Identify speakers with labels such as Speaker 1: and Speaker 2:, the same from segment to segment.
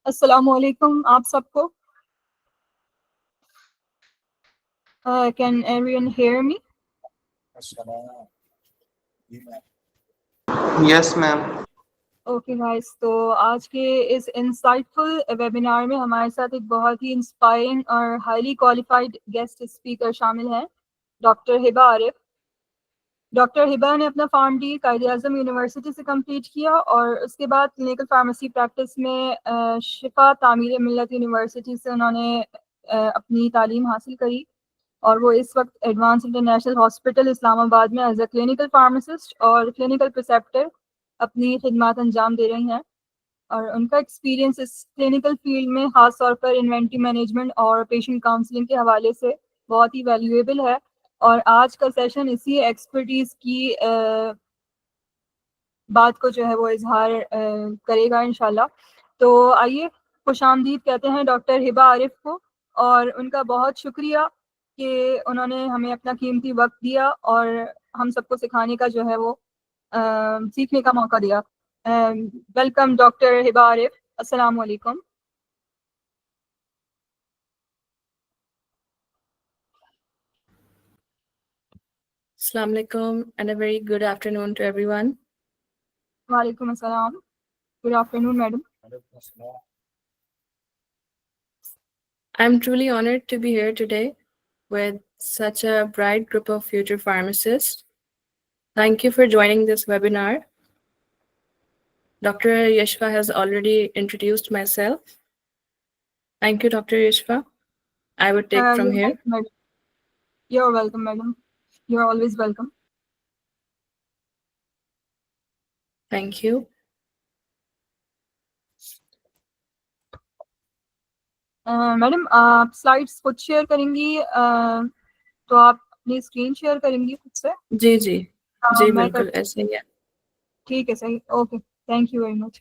Speaker 1: अस्सलामुअलैकुम आप सबको। Can everyone hear me?
Speaker 2: Yes, ma'am.
Speaker 1: Okay guys, तो आज के इस इंसाइटफुल वेबिनार में हमारे साथ एक बहुत ही इंस्पायरिंग और हाईली क्वालिफाइड गेस्ट स्पीकर शामिल हैं, डॉक्टर हिबा आरिफ। डॉक्टर हिबा ने अपना फार्मडी कायद-ए-आज़म यूनिवर्सिटी से कंप्लीट किया और उसके बाद क्लिनिकल फार्मेसी प्रैक्टिस में शिफा तामीर मिल्लत यूनिवर्सिटी से उन्होंने अपनी तालीम हासिल करी और वो इस वक्त एडवांस इंटरनेशनल हॉस्पिटल इस्लामाबाद में एज अ क्लिनिकल फार्मासिस्ट और क्लिनिकल प्रिसेप्टर अपनी खिदमत अंजाम दे रही हैं। और उनका एक्सपीरियंस इस क्लिनिकल फील्ड में ख़ास तौर पर इन्वेंटरी मैनेजमेंट और पेशेंट काउंसलिंग के हवाले से बहुत ही वैल्यूएबल है और आज का सेशन इसी एक्सपर्टीज़ की बात को जो है वो इजहार करेगा इंशाल्लाह। तो आइए खुशामदीद कहते हैं डॉक्टर हिबा आरिफ को और उनका बहुत शुक्रिया कि उन्होंने हमें अपना कीमती वक्त दिया और हम सबको सिखाने का जो है वो सीखने का मौका दिया। वेलकम डॉक्टर हिबा आरिफ, अस्सलाम वालेकुम।
Speaker 3: Assalamu alaikum and a very good afternoon to everyone.
Speaker 1: वालेकुम अस्सलाम, good afternoon madam.
Speaker 3: I'm truly honored to be here today with such a bright group of future pharmacists. Thank you for joining this webinar. Dr. Yashva has already introduced myself. Thank you, Dr. Yashva. I would take from here.
Speaker 1: You're welcome, madam. You're always welcome.
Speaker 3: Thank you.
Speaker 1: Madam आप slides खुद share करेंगी, तो आप अपनी screen share करेंगी खुद से?
Speaker 3: जी जी जी बिल्कुल ऐसे ही है।
Speaker 1: ठीक है, सही, okay, thank you very much.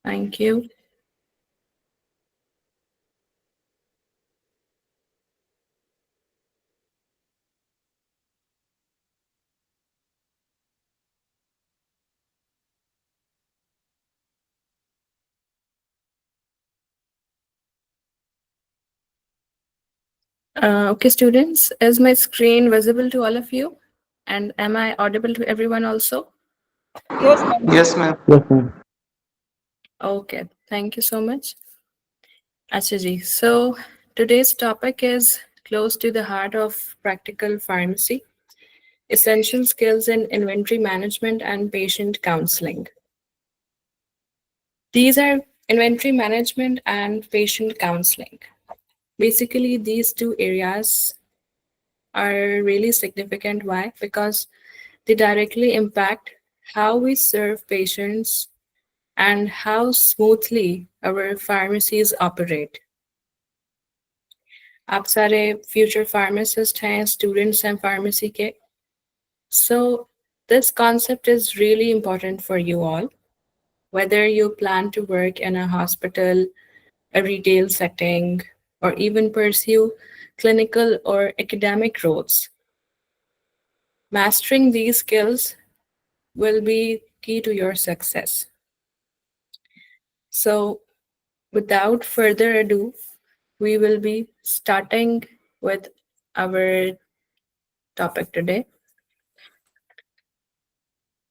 Speaker 3: Thank you. Okay, students, is my screen visible to all of you? And am I audible to everyone also?
Speaker 1: Yes, ma'am.
Speaker 2: Yes, ma'am.
Speaker 4: Yes, ma'am.
Speaker 3: Okay, thank you so much. Achaji, so today's topic is close to the heart of practical pharmacy, essential skills in inventory management and patient counseling. These are inventory management and patient counseling. Basically, these two areas are really significant. Why? Because they directly impact how we serve patients and how smoothly our pharmacies operate. आप सारे future pharmacists हैं, students हैं pharmacy के. So this concept is really important for you all. Whether you plan to work in a hospital, a retail setting, or even pursue clinical or academic roles. Mastering these skills will be key to your success. So, without further ado, we will be starting with our topic today.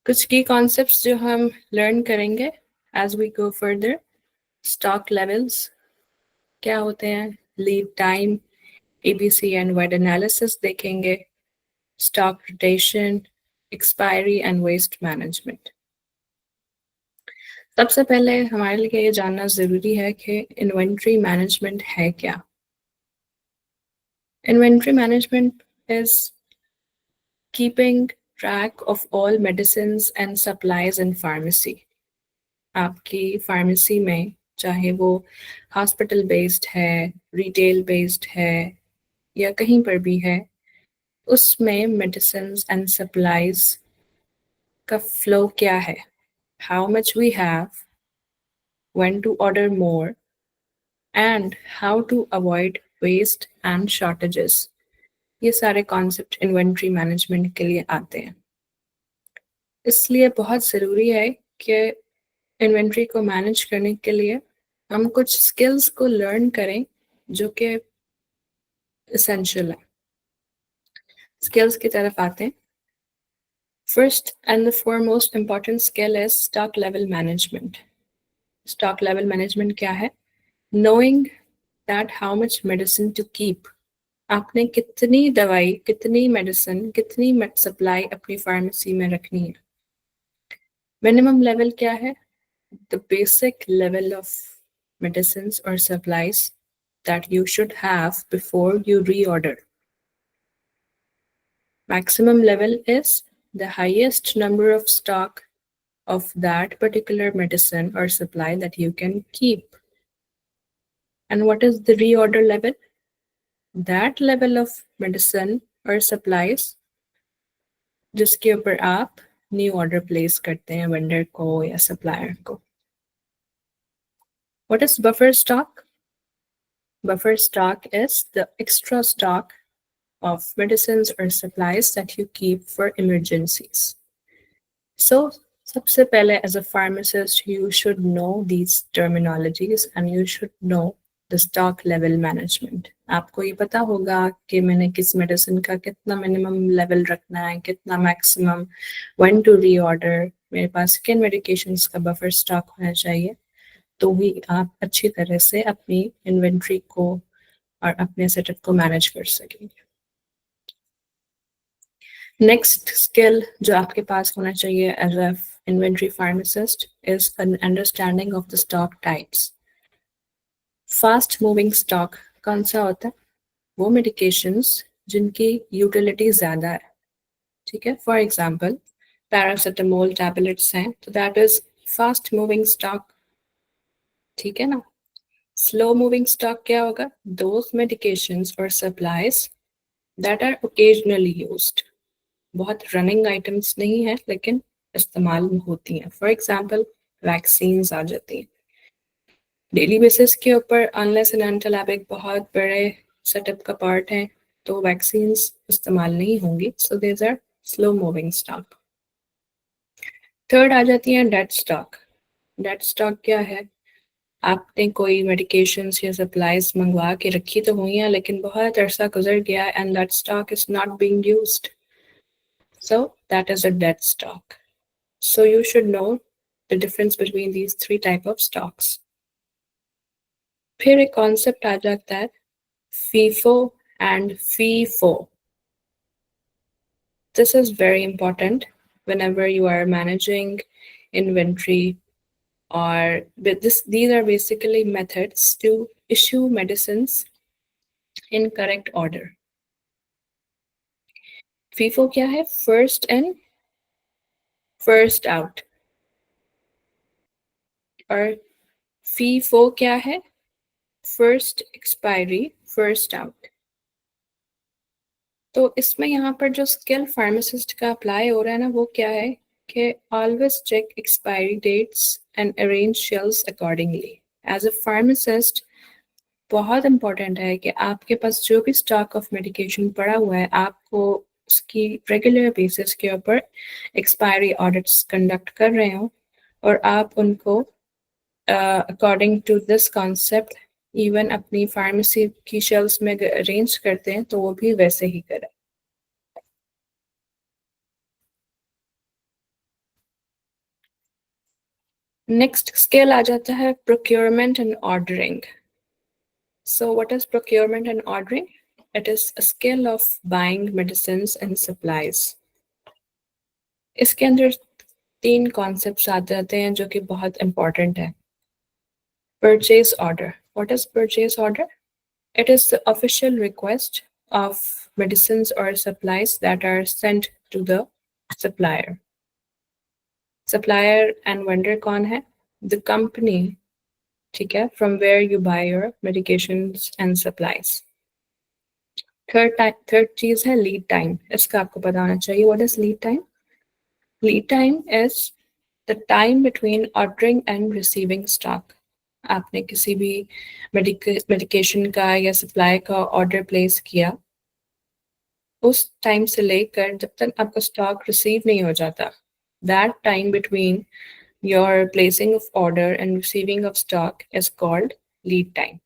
Speaker 3: कुछ key concepts जो हम learn करेंगे as we go further. Stock levels क्या होते हैं, lead time, ABC and WAD analysis देखेंगे, stock rotation, expiry and waste management. सबसे पहले हमारे लिए ये जानना जरूरी है कि इन्वेंट्री मैनेजमेंट है क्या. Inventory management is keeping track of all medicines and supplies in pharmacy. आपकी फार्मेसी में चाहे वो हॉस्पिटल बेस्ड है, रिटेल बेस्ड है या कहीं पर भी है, उसमें medicines and supplies का flow क्या है, how much we have, when to order more, and how to avoid waste and shortages. ये सारे concept inventory management के लिए आते हैं. इसलिए बहुत ज़रूरी है कि इन्वेंट्री को मैनेज करने के लिए हम कुछ स्किल्स को लर्न करें जो कि एसेंशियल है। स्किल्स की तरफ आते हैं। First and the foremost important skill is stock level management. Stock level management क्या है? Knowing that how much medicine to keep. आपने कितनी दवाई, कितनी मेडिसिन, कितनी सप्लाई अपनी फार्मेसी में रखनी है। मिनिमम लेवल क्या है? The basic level of medicines or supplies that you should have before you reorder. Maximum level is the highest number of stock of that particular medicine or supply that you can keep. And what is the reorder level? That level of medicine or supplies जिसके ऊपर आप new order place करते हैं vendor को या supplier को। What is buffer stock? Buffer stock is the extra stock of medicines or supplies that you keep for emergencies. So, सबसे पहले as a pharmacist, you should know these terminologies and you should know the stock level management. आपको ये पता होगा कि मैंने किस medicine का कितना मिनिमम लेवल रखना है, कितना मैक्सिमम, when to reorder, मेरे पास किन मेडिकेशंस का बफर स्टॉक होना चाहिए, तो ही आप अच्छी तरह से अपनी इन्वेंट्री को और अपने सेटअप को मैनेज कर सकेंगे। नेक्स्ट स्किल जो आपके पास होना चाहिए as a inventory pharmacist is an understanding of the stock types. Fast moving stock कौन सा होता है? वो मेडिकेशंस जिनकी यूटिलिटी ज़्यादा है, ठीक है। फॉर एग्जांपल पैरासिटामोल टैबलेट्स हैं तो that is fast moving stock, ठीक है ना। स्लो मूविंग स्टॉक क्या होगा? दोज मेडिकेशंस और supplies that are occasionally used, बहुत रनिंग आइटम्स नहीं है लेकिन इस्तेमाल होती हैं। फॉर एग्जांपल वैक्सीन्स आ जाती हैं डेली बेसिस के ऊपर, अनलेस एंड अनटिल आप एक बहुत बड़े सेटअप का पार्ट है तो वैक्सीन्स इस्तेमाल नहीं होंगी। So there are slow moving stock. Third आ जाती है डेड स्टॉक। डेड स्टॉक क्या है? आपने कोई मेडिकेशंस या सप्लाईज मंगवा के रखी तो हुई हैं लेकिन बहुत अरसा गुजर गया and that stock is not being used, so that is a dead stock. So you should know the difference between these three type of stocks. फिर एक concept आ जाता है FIFO and FIFO. This is very important whenever you are managing inventory, or these are basically methods to issue medicines in correct order. FIFO क्या है? First in, first out. और FIFO क्या है? First expiry first out. तो इसमें यहाँ पर जो स्किल फार्मासिस्ट का अप्लाई हो रहा है ना, वो क्या है कि always check expiry dates and arrange shelves accordingly. As a pharmacist बहुत इंपॉर्टेंट है कि आपके पास जो भी स्टॉक ऑफ मेडिकेशन पड़ा हुआ है, आपको उसकी रेगुलर बेसिस के ऊपर एक्सपायरी ऑडिट्स कंडक्ट कर रहे हो और आप उनको according to this concept even अपनी फार्मेसी की शेल्व्स में अरेंज करते हैं तो वो भी वैसे ही करें। नेक्स्ट स्किल आ जाता है procurement and ordering. So what is procurement and ordering? It is a skill of buying medicines and supplies. इसके अंदर तीन कॉन्सेप्ट्स आ जाते हैं जो कि बहुत इंपॉर्टेंट है। Purchase order. What is purchase order? It is the official request of medicines or supplies that are sent to the supplier. Supplier and vendor कौन है? The company, ठीक है, from where you buy your medications and supplies. Third चीज है lead time. इसका आपको पता होना चाहिए. What is lead time? Lead time is the time between ordering and receiving stock. आपने किसी भी मेडिकेशन का या सप्लाई का ऑर्डर प्लेस किया, उस टाइम से लेकर जब तक आपका स्टॉक रिसीव नहीं हो जाता, that time between your placing of order and receiving of stock is called lead time.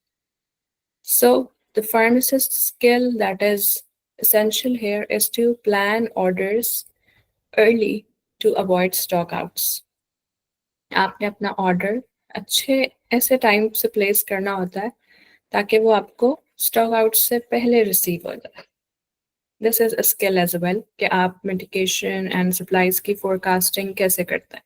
Speaker 3: So, the pharmacist's skill that is essential here is to plan orders early to avoid stock outs. आपने अपना order अच्छे ऐसे time से place करना होता है ताकि वो आपको स्टॉक आउट से पहले रिसीव हो जाए. This is a skill as well कि आप मेडिकेशन एंड सप्लाईज की फोरकास्टिंग कैसे करते हैं.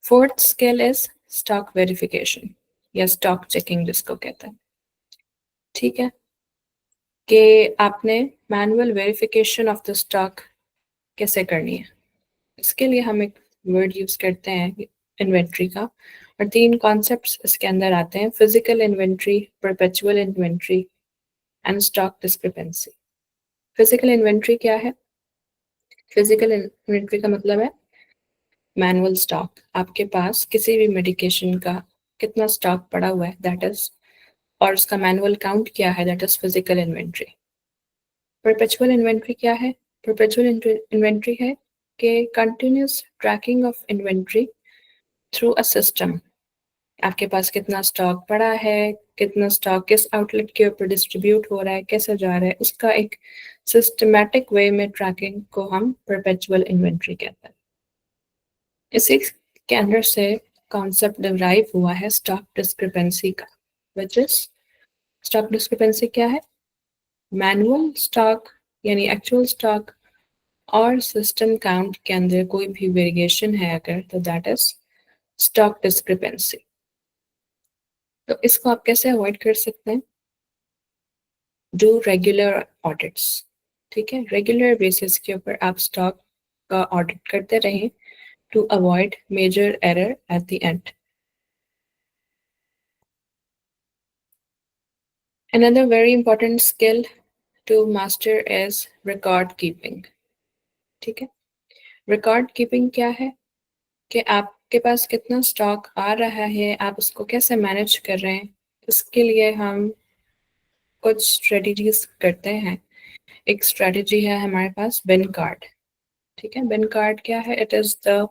Speaker 3: Fourth skill is stock verification या स्टॉक चेकिंग जिसको कहते हैं. ठीक है कि आपने manual verification of the stock कैसे करनी है. इसके लिए हम एक वर्ड यूज करते हैं इन्वेंट्री का, और 3 कॉन्सेप्ट्स इसके अंदर आते हैं: physical inventory, perpetual inventory and stock discrepancy. Physical inventory क्या है? फिजिकल इन्वेंट्री का मतलब है मैनुअल स्टॉक. आपके पास किसी भी मेडिकेशन का कितना स्टॉक पड़ा हुआ है, दैट इज, और उसका मैनुअल काउंट क्या है, that is physical inventory. Perpetual inventory क्या है? परपेचुअल इन्वेंट्री है कि continuous tracking of inventory through a system. आपके पास कितना स्टॉक पड़ा है, कितना स्टॉक किस आउटलेट के ऊपर डिस्ट्रीब्यूट हो रहा है, कैसे जा रहा है, उसका एक सिस्टमैटिक वे में ट्रैकिंग को हम परपेचुअल इन्वेंट्री कहते हैं. इसी के अंदर से कॉन्सेप्ट डिराइव हुआ है स्टॉक डिस्क्रिपेंसी का, व्हिच इज, स्टॉक डिस्क्रिपेंसी क्या है? मैनुअल स्टॉक यानी एक्चुअल स्टॉक और सिस्टम काउंट के अंदर कोई भी वेरिएशन है अगर, तो दैट इज स्टॉक डिस्क्रिपेंसी. तो इसको आप कैसे अवॉइड कर सकते हैं? Do regular audits. ठीक है, रेगुलर बेसिस के ऊपर आप स्टॉक का ऑडिट करते रहें to avoid major error at the end. Another very important skill to master is record keeping. ठीक है, रिकॉर्ड कीपिंग क्या है कि आपके पास कितना स्टॉक आ रहा है, आप उसको कैसे मैनेज कर रहे हैं. इसके लिए हम कुछ स्ट्रेटजीज करते हैं. एक स्ट्रेटजी है हमारे पास बिन कार्ड. ठीक है, बिन कार्ड क्या है? It is the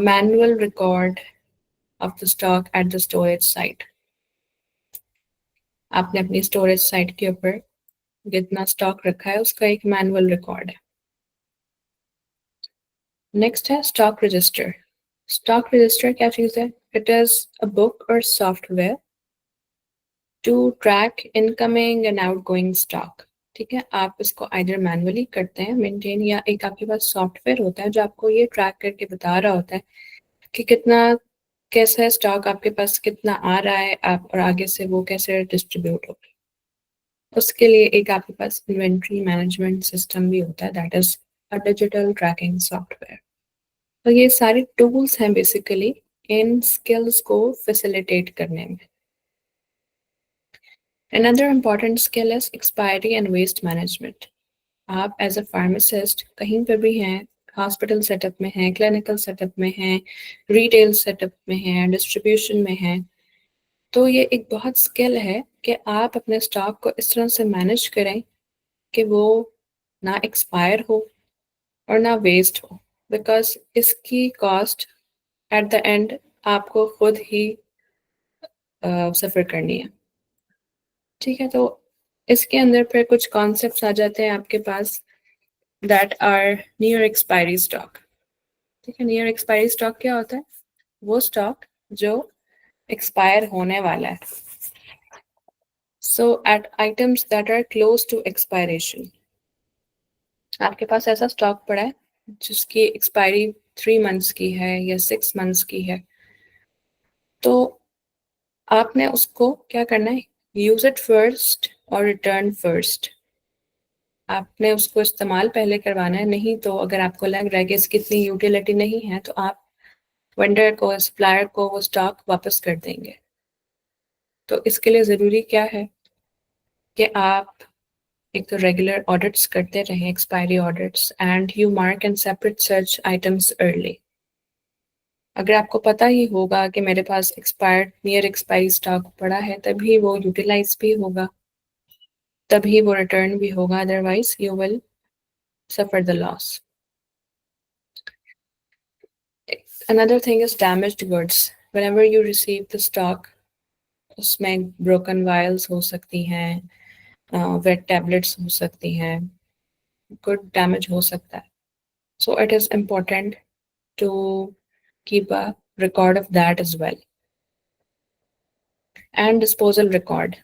Speaker 3: manual record of the stock at the storage site. आपने अपनी स्टोरेज साइट के ऊपर जितना स्टॉक रखा है उसका एक मैनुअल रिकॉर्ड है. नेक्स्ट है स्टॉक रजिस्टर. स्टॉक रजिस्टर क्या चीज है? इट इज अ बुक और software to track incoming and outgoing stock. ठीक है, आप इसको आइदर मैनुअली करते हैं मेंटेन, या एक आपके पास सॉफ्टवेयर होता है जो आपको ये ट्रैक करके बता रहा होता है कि कितना, कैसा स्टॉक आपके पास कितना आ रहा है, आप और आगे से वो कैसे डिस्ट्रीब्यूट हो. उसके लिए एक आपके पास इन्वेंट्री मैनेजमेंट सिस्टम भी होता है, that is a digital tracking software. तो ये सारे टूल्स हैं बेसिकली इन स्किल्स को फैसिलिटेट करने में. Another important skill is expiry and waste management. आप एज अ फार्मासिस्ट कहीं पर भी हैं, हॉस्पिटल सेटअप में हैं, क्लिनिकल सेटअप में हैं, रिटेल सेटअप में हैं, डिस्ट्रीब्यूशन में हैं, तो ये एक बहुत स्किल है कि आप अपने स्टॉक को इस तरह से मैनेज करें कि वो ना एक्सपायर हो और ना वेस्ट हो, बिकॉज इसकी कॉस्ट एट द एंड आपको खुद ही सफ़र करनी है. ठीक है, तो इसके अंदर फिर कुछ कॉन्सेप्ट्स आ जाते हैं आपके पास, that are near expiry stock. ठीक है, नियर एक्सपायरी स्टॉक क्या होता है? वो स्टॉक जो एक्सपायर होने वाला है. So at items that are close to expiration. आपके पास ऐसा स्टॉक पड़ा है जिसकी एक्सपायरी 3 मंथ्स की है या 6 मंथ्स की है, तो आपने उसको क्या करना है? यूज इट फर्स्ट और रिटर्न फर्स्ट. आपने उसको इस्तेमाल पहले करवाना है, नहीं तो अगर आपको लग रहा है कि इसकी इतनी यूटिलिटी नहीं है तो आप वेंडर को, सप्लायर को वो स्टॉक वापस कर देंगे. तो इसके लिए ज़रूरी क्या है कि आप एक तो रेगुलर ऑडिट्स करते रहें, expiry audits, and you mark and separate search items early. अगर आपको पता ही होगा कि मेरे पास एक्सपायर्ड, नियर एक्सपायरी स्टॉक पड़ा है, तभी वो यूटिलाइज भी होगा, तभी वो रिटर्न भी होगा, otherwise you will suffer the loss. Another thing is damaged goods. Whenever you receive the stock, उसमें broken vials हो सकती हैं, wet tablets हो सकती हैं, good damage हो सकता है. So it is important to keep a record of that as well. And disposal record.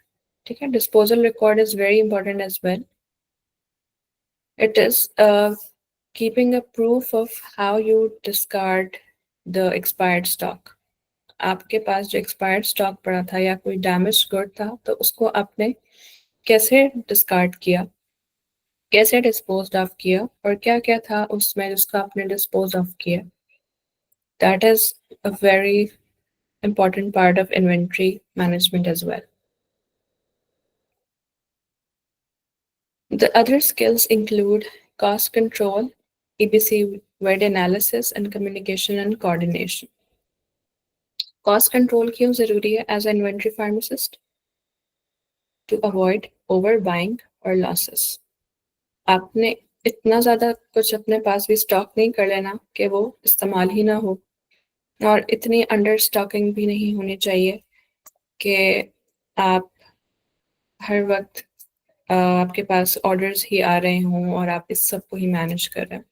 Speaker 3: ठीक है, disposal record is very important as well. It is keeping a proof of how you discard the expired stock. आपके पास जो expired stock पड़ा था या कोई damaged good था, तो उसको आपने कैसे discard किया, कैसे disposed of किया, और क्या क्या था उसमें जिसको आपने disposed of किया. That is a very important part of inventory management as well. The other skills include cost control, EBC word analysis, and communication and coordination. Cost control क्यों जरूरी है as an inventory pharmacist? To avoid overbuying or losses. आपने इतना ज़्यादा कुछ अपने पास भी stock नहीं कर लेना कि वो इस्तेमाल ही ना हो, और इतनी अंडर स्टॉकिंग भी नहीं होनी चाहिए कि आप हर वक्त आपके पास ऑर्डर्स ही आ रहे हों और आप इस सब को ही मैनेज कर रहे हैं.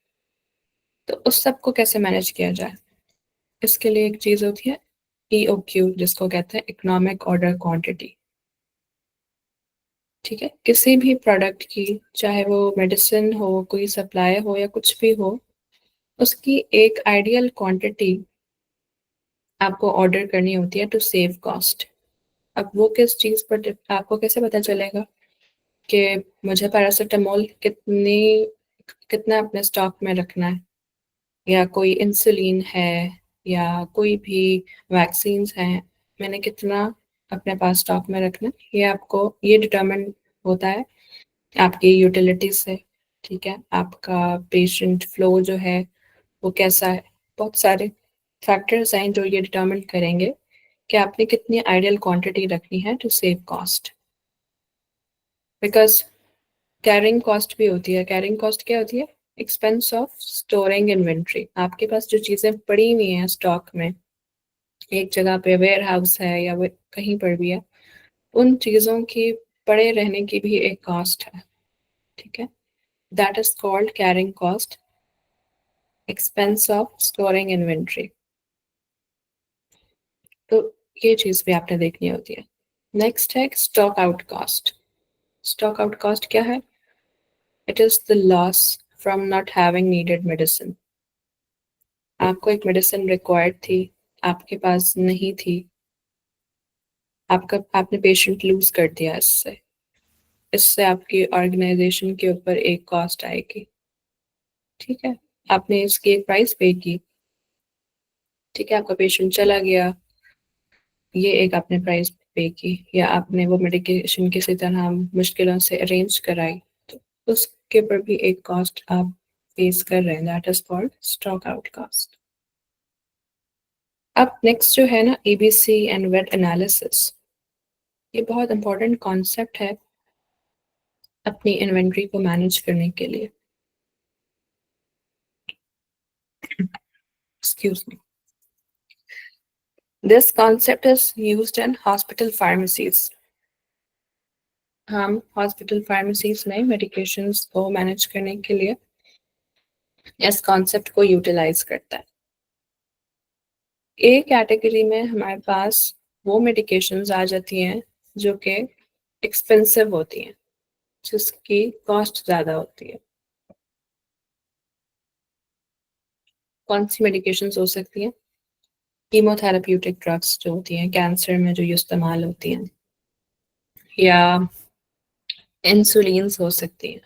Speaker 3: तो उस सब को कैसे मैनेज किया जाए, इसके लिए एक चीज़ होती है EOQ, जिसको कहते हैं इकोनॉमिक ऑर्डर क्वांटिटी. ठीक है, किसी भी प्रोडक्ट की, चाहे वो मेडिसिन हो, कोई सप्लाई हो या कुछ भी हो, उसकी एक आइडियल क्वांटिटी आपको ऑर्डर करनी होती है टू सेव कॉस्ट. अब वो किस चीज़ पर आपको कैसे पता चलेगा कि मुझे पैरासिटामोल कितना अपने स्टॉक में रखना है, या कोई इंसुलिन है, या कोई भी वैक्सीन्स हैं, मैंने कितना अपने पास स्टॉक में रखना है, ये आपको ये डिटरमिन होता है आपकी यूटिलिटी से. ठीक है, आपका पेशेंट फ्लो जो है वो कैसा है, बहुत सारे फैक्टर्स हैं जो ये डिटरमिन करेंगे कि आपने कितनी आइडियल क्वांटिटी रखनी है to save cost. Because carrying cost भी होती है. कैरिंग कॉस्ट क्या होती है? Expense of storing inventory. आपके पास जो चीज़ें पड़ी हुई हैं स्टॉक में, एक जगह पे वेयर हाउस है या वो कहीं पर भी है, उन चीज़ों की पड़े रहने की भी एक कॉस्ट है. ठीक है, that is called carrying cost, expense of storing inventory. तो ये चीज़ भी आपने देखनी होती है. नेक्स्ट है stock out cost. Stock out cost क्या है? It is the loss from not having needed medicine. आपको एक मेडिसिन रिक्वायर्ड थी, आपके पास नहीं थी, आपने पेशेंट लूज कर दिया. इससे आपकी ऑर्गेनाइजेशन के ऊपर एक कॉस्ट आएगी. ठीक है, आपने इसकी एक प्राइस पे की. ठीक है, आपका पेशेंट चला गया, ये एक आपने प्राइस पे की, या आपने वो मेडिकेशन किसी तरह मुश्किलों से अरेंज कराई, तो उसके ऊपर भी एक कॉस्ट आप फेस कर रहे हैं. That is called stock out cost. अब नेक्स्ट जो है ना, EBC एंड वेट एनालिसिस. ये बहुत इंपॉर्टेंट कॉन्सेप्ट है अपनी इन्वेंट्री को मैनेज करने के लिए. Excuse me. This concept is used in hospital pharmacies. हम हॉस्पिटल फार्मेसीज में मेडिकेशंस को मैनेज करने के लिए इस कॉन्सेप्ट को यूटिलाइज करता है. ए कैटेगरी में हमारे पास वो मेडिकेशंस आ जाती हैं जो कि एक्सपेंसिव होती हैं, जिसकी कॉस्ट ज़्यादा होती है. कौन सी मेडिकेशंस हो सकती हैं? कीमोथेराप्यूटिक ड्रग्स जो होती हैं कैंसर में जो इस्तेमाल होती हैं, या इंसुलिन्स हो सकती हैं.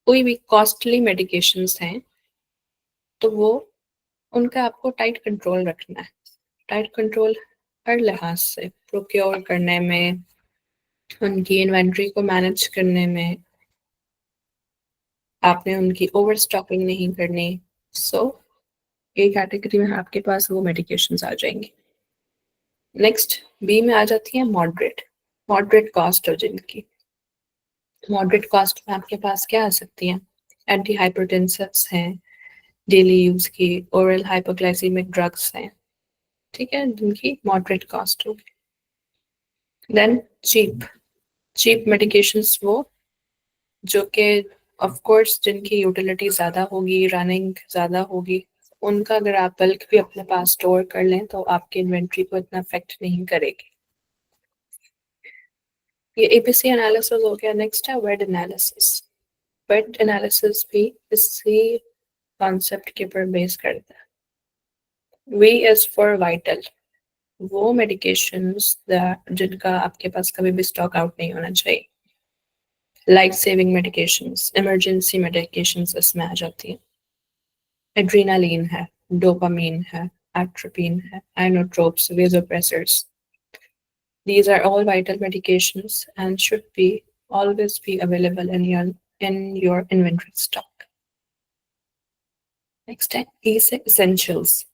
Speaker 3: कोई भी कॉस्टली मेडिकेशंस हैं तो वो उनका आपको टाइट कंट्रोल रखना है. टाइट कंट्रोल हर लिहाज से, प्रोक्योर करने में, उनकी इन्वेंट्री को मैनेज करने में, आपने उनकी ओवर स्टॉकिंग नहीं करनी. सो ए कैटेगरी में आपके पास वो मेडिकेशंस आ जाएंगी. नेक्स्ट बी में आ जाती है मॉडरेट कॉस्ट. और जिनकी मॉडरेट कॉस्ट में आपके पास क्या आ सकती हैं? एंटी हाइपरटेंसिव्स हैं, डेली यूज की ओरल हाइपोग्लाइसीमिक ड्रग्स हैं, ठीक है, जिनकी मॉडरेट कॉस्ट होगी। देन चीप मेडिकेशंस वो जो कि ऑफ कोर्स जिनकी यूटिलिटी ज़्यादा होगी, रनिंग ज़्यादा होगी, उनका अगर आप बल्क भी अपने पास स्टोर कर लें तो आपकी इन्वेंट्री को इतना अफेक्ट नहीं करेगी। ये एबीसी एनालिसिस हो गया। नेक्स्ट है वेट एनालिसिस। वेट एनालिसिस भी इसी कॉन्सेप्ट के ऊपर बेस करता है। वी इज फॉर वाइटल, वो मेडिकेशंस जिनका आपके पास कभी भी स्टॉक आउट नहीं होना चाहिए। Life saving medications, emergency medications इसमें आ जाती हैं। एड्रीनालीन है, डोपामीन है, atropine है, inotropes, vasopressors. These are all vital medications and should be always be available in your inventory stock. Next है essentials.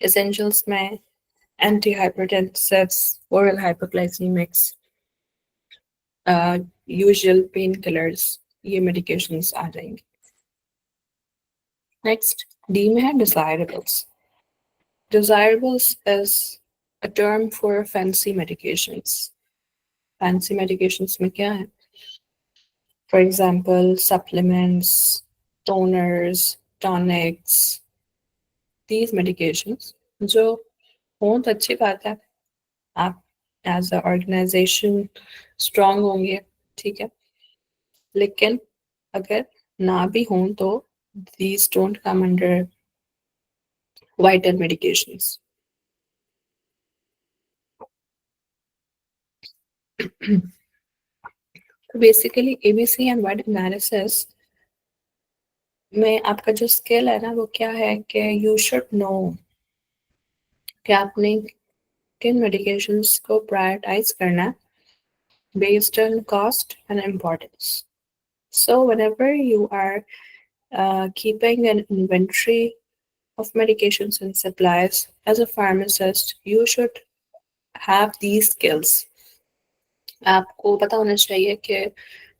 Speaker 3: Essentials में antihypertensives, oral hypoglycemics, usual painkillers, ये medications आ जाएंगे. Next, D में है desirables. Desirables is a term for fancy medications. Fancy medications में क्या है? For example, supplements, toners, tonics, these medications जो हों तो अच्छी बात है, आप एज अ ऑर्गेनाइजेशन स्ट्रांग होंगे, ठीक है, लेकिन अगर ना भी हों तो these don't come under vital medications. Basically ABC and white analysis में आपका जो स्किल है ना वो क्या है कि यू शुड नो कि आपने किन मेडिकेशंस को प्रायोरिटाइज करना है based on cost and importance. So whenever you are keeping an inventory of medications and supplies as a pharmacist, you should have these skills. आपको पता होना चाहिए कि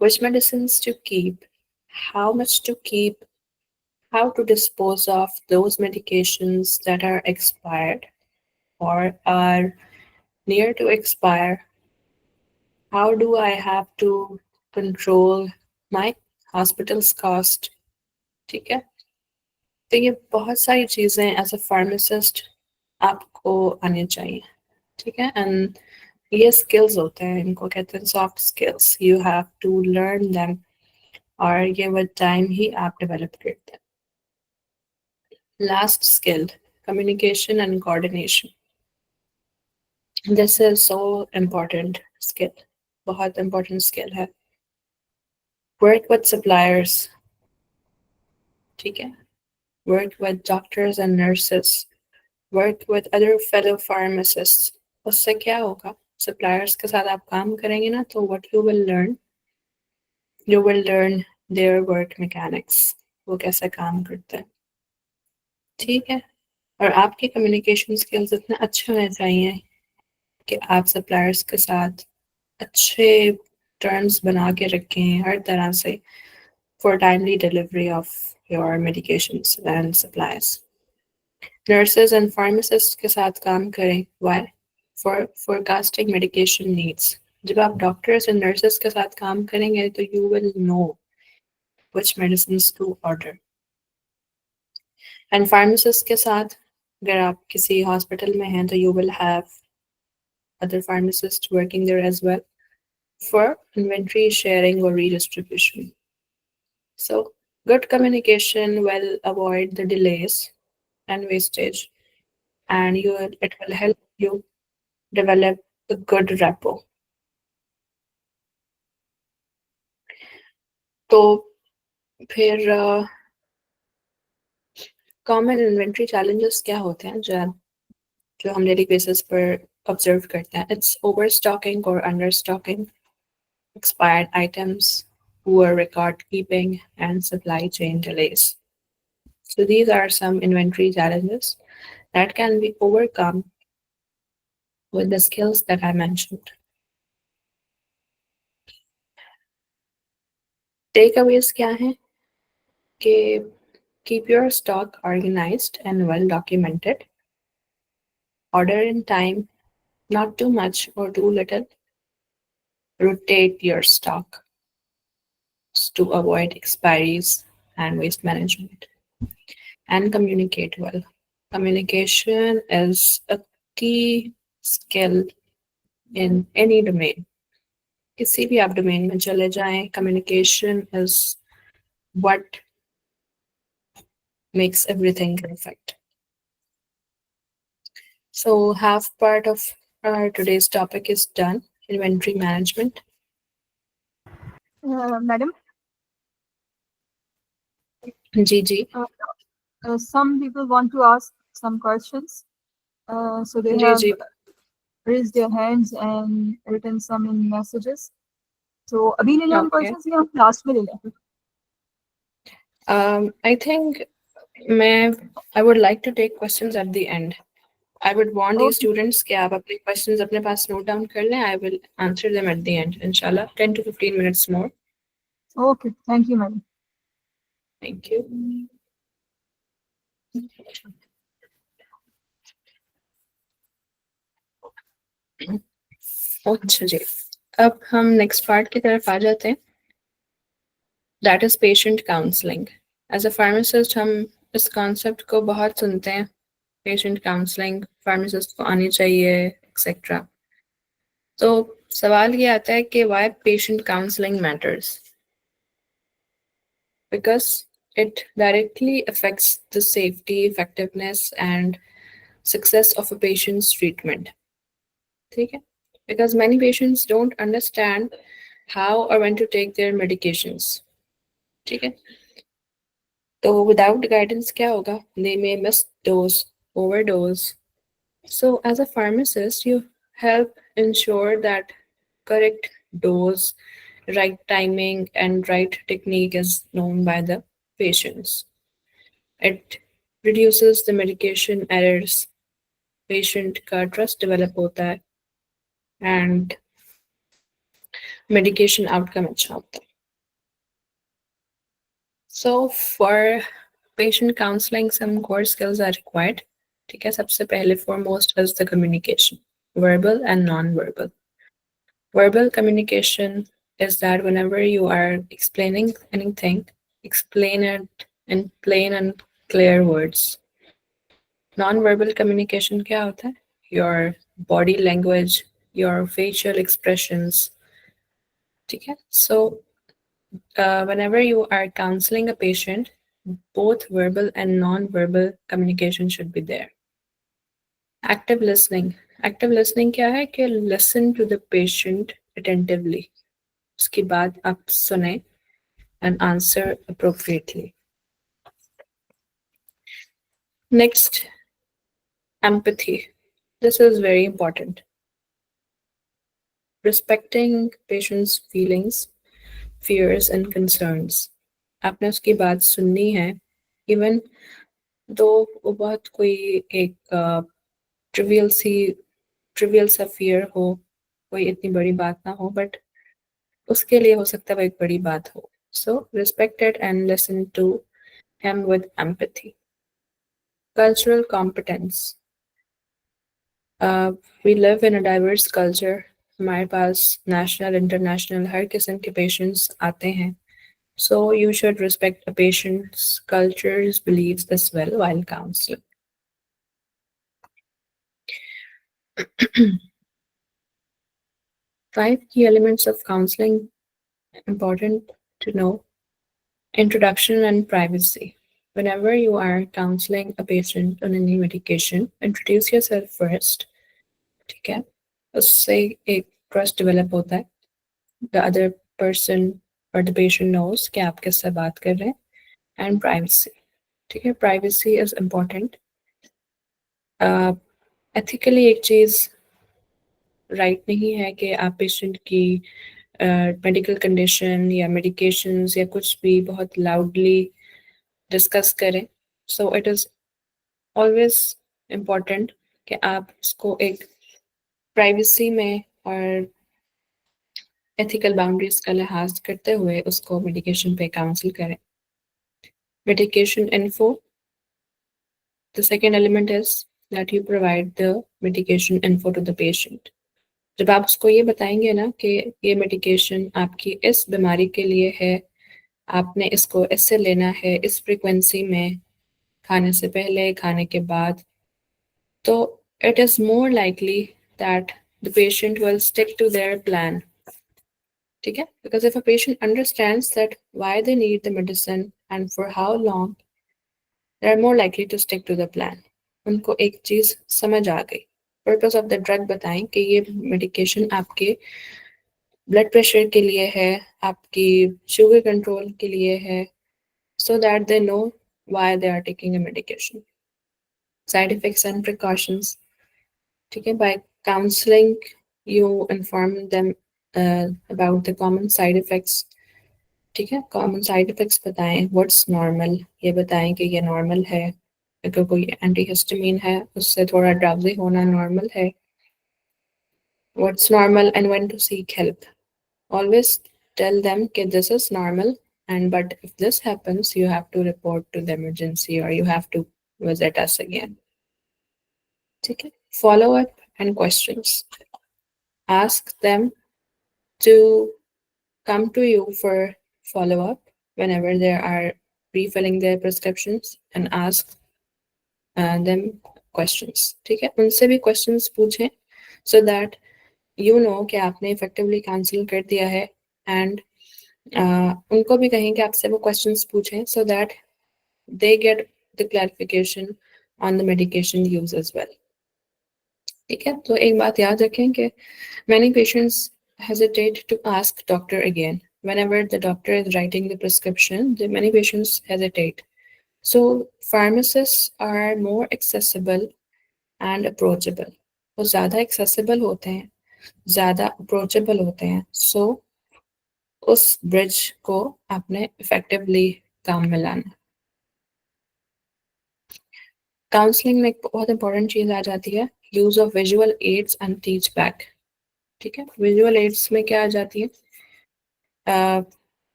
Speaker 3: which medicines to keep, how much to keep, how to dispose of those medications that are expired or are near to expire. How do I have to control my hospital's cost? ठीक है, तो ये बहुत सारी चीज़ें as a pharmacist आपको आनी चाहिए, ठीक है, एंड ये स्किल्स होते हैं, इनको कहते हैं soft skills, you have to learn them और ये विद टाइम ही आप डेवलप करते हैं. Last skill, communication and coordination. This is so important skill, बहुत इम्पोर्टेंट स्किल है. वर्क विद सप्लायर्स, ठीक है, work with doctors and nurses, work with other fellow pharmacists. उससे क्या होगा, suppliers के साथ आप काम करेंगे ना तो what you will learn their work mechanics, वो कैसे काम करते हैं, ठीक है, और आपके communication skills इतने अच्छे होने चाहिए कि आप suppliers के साथ अच्छे terms बना के रखें हर तरह से for timely delivery of your medications and supplies. Nurses and pharmacists के साथ काम करें. Why? For forecasting medication needs. जब आप doctors and nurses के साथ काम करेंगे तो you will know which medicines to order. And pharmacists के साथ अगर आप किसी hospital में हैं तो you will have other pharmacists working there as well for inventory sharing or redistribution. So good communication will avoid the delays and wastage, and it will help you develop a good rapport. तो फिर common inventory challenges क्या होते हैं जो हम daily basis पर observe करते हैं? इट्स ओवर स्टॉकिंग और under stocking, expired items, poor record keeping, and supply chain delays. So these are some inventory challenges that can be overcome with the skills that I mentioned. Takeaways क्या हैं कि Keep your stock organized and well documented. Order in time, not too much or too little. Rotate your stock to avoid expiries and waste management. And communicate well. Communication is a key skill in any domain. किसी भी आप domain में चले जाएं, communication is what makes everything perfect. So half part of our today's topic is done. Inventory management.
Speaker 1: Madam,
Speaker 3: ji.
Speaker 1: some people want to ask some questions. So they have
Speaker 3: ji.
Speaker 1: raised their hands and written some in messages. So अभी ले लें हम
Speaker 3: Okay.
Speaker 1: questions या हम last में ले लें?
Speaker 3: I think I would like to take questions at the end. I would want these
Speaker 1: Okay.
Speaker 3: students कि आप अपने questions अपने पास note down कर लें. I will answer them at the end, inshallah. 10 to 15 minutes more.
Speaker 1: Okay. Thank you, madam.
Speaker 3: Thank you. अच्छा जी, अब हम next part की तरफ आ जाते हैं. That is patient counseling. As a pharmacist, हम इस concept को बहुत सुनते हैं. Patient counseling, pharmacist को आनी चाहिए, etc. तो सवाल ये आता है कि why patient counseling matters? Because it directly affects the safety, effectiveness, and success of a patient's treatment. ठीक है? Because many patients don't understand how or when to take their medications. ठीक है? तो without guidance क्या होगा? They may misdose, overdose. So as a pharmacist, you help ensure that correct dose, right timing, and right technique is known by the patients. It reduces the medication errors. Patient का trust develop होता है and medication outcome अच्छा होता है. So for patient counseling, some core skills are required. ठीक है, सबसे पहले foremost is the communication, verbal and non-verbal. Verbal communication is that whenever you are explaining anything, explain it in plain and clear words. Non-verbal communication क्या होता है? Your body language, your facial expressions. ठीक है? So whenever you are counseling a patient, both verbal and non-verbal communication should be there. Active listening. Active listening क्या है कि listen to the patient attentively. उसके बाद आप सुने and answer appropriately. Next, empathy. This is very important. Respecting patients' feelings, fears and concerns. आपने उसकी बात सुननी है, even though वो बहुत कोई एक trivial सा fear हो, कोई इतनी बड़ी बात ना हो, but उसके लिए हो सकता है वो एक बड़ी बात हो. So respect it and listen to him with empathy. Cultural competence. We live in a diverse culture. हमारे पास national, international हर किस्म के patients आते हैं. So you should respect a patient's cultures, beliefs as well while counseling. Five key elements of counseling important to know. Introduction and privacy. Whenever you are counseling a patient on any medication, introduce yourself first. ठीक है? उससे एक trust develop होता है. The other person or the patient knows कि आप किससे बात कर रहे हैं. And privacy. ठीक है? Privacy is important. Ethically एक चीज़ right नहीं है कि आप patient की medical condition या medications या कुछ भी बहुत loudly discuss करें. So it is always important कि आप उसको एक privacy में और ethical boundaries का लिहाज करते हुए उसको medication पे counsel करें. medication info. The second element is that you provide the medication info to the patient. जब आप उसको ये बताएंगे ना कि ये मेडिकेशन आपकी इस बीमारी के लिए है, आपने इसको इससे लेना है, इस फ्रीक्वेंसी में, खाने से पहले, खाने के बाद, तो it is more likely that the patient will stick to their plan. ठीक है? Because if a patient understands that why they need the medicine and for how long, they are more likely to stick to the plan. उनको एक चीज समझ आ गई, purpose of the drug बताएं कि ये मेडिकेशन आपके ब्लड प्रेशर के लिए है, आपकी शुगर कंट्रोल के लिए है, so that they know why they are taking a medication. Side effects and precautions. ठीक है? By counseling, you inform them about the common side effects. ठीक है? कॉमन साइड इफेक्ट्स बताएं, व्हाट्स नॉर्मल, ये बताएं कि ये नॉर्मल है, अगर कोई एंटीहिस्टामिन है उससे थोड़ा ड्राउजी होना नॉर्मल है, what's normal and when to seek help. Always tell them कि this is normal and but if this happens you have to report to the emergency or you have to visit us again. ठीक है? Follow up and questions. Ask them to come to you for follow up whenever they are refilling their prescriptions and ask them questions. ठीक है? उनसे भी questions पूछें so that you know कि आपने effectively cancel कर दिया है, and उनको भी कहें कि आपसे वो questions पूछें so that they get the clarification on the medication use as well. ठीक है? तो एक बात याद रखें कि many patients hesitate to ask doctor again. Whenever the doctor is writing the prescription, many patients hesitate. So pharmacists are more accessible and approachable. वो ज़्यादा accessible होते हैं, ज़्यादा approachable होते हैं. So उस bridge को आपने effectively काम में लाना. काउंसलिंग में एक बहुत इंपॉर्टेंट चीज़ आ जाती है, use of visual aids and teach back. ठीक है? विजुअल एड्स में क्या आ जाती है?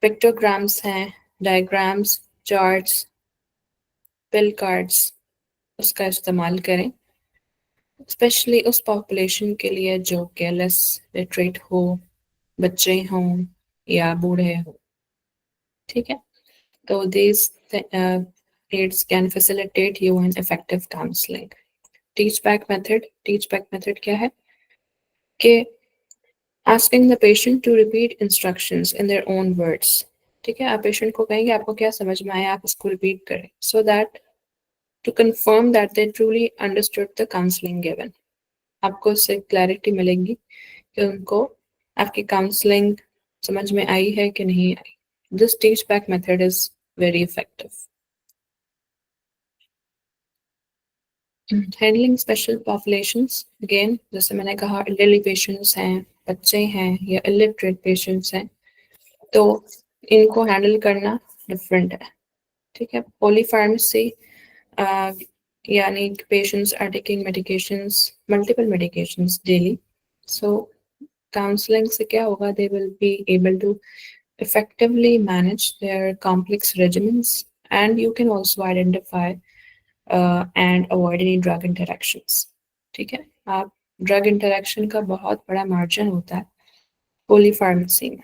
Speaker 3: पिक्टोग्राम्स हैं, डायग्राम्स, चार्ट्स, पिल कार्ड्स, उसका इस्तेमाल करें, स्पेशली उस पॉपुलेशन के लिए जो केयरलेस, लिटरेट हो, बच्चे हों या बूढ़े हों. ठीक है? तो these aids can facilitate you in effective counseling. Teach back method क्या है? कि asking the patient to repeat instructions in their own words. ठीक है? आप पेशेंट को कहेंगे आपको क्या समझ में आया, आप उसको रिपीट करें, so that to confirm that they truly understood the counseling given. आपको उससे क्लैरिटी मिलेगी कि उनको आपकी काउंसलिंग समझ में आई है कि नहीं आई. This teach back method is very effective. Handling special populations, again जैसे मैंने कहा elderly patients हैं, बच्चे हैं या illiterate patients हैं, तो इनको हैंडल करना डिफरेंट है. ठीक है? पॉलीफार्मेसी यानी patients are taking medications, multiple medications daily. So counseling से क्या होगा? They will be able to effectively manage their complex regimens, and you can also identify and avoid any drug interactions. ठीक है? आप ड्रग इंटरेक्शन का बहुत बड़ा margin होता है पॉलीफार्मेसी में.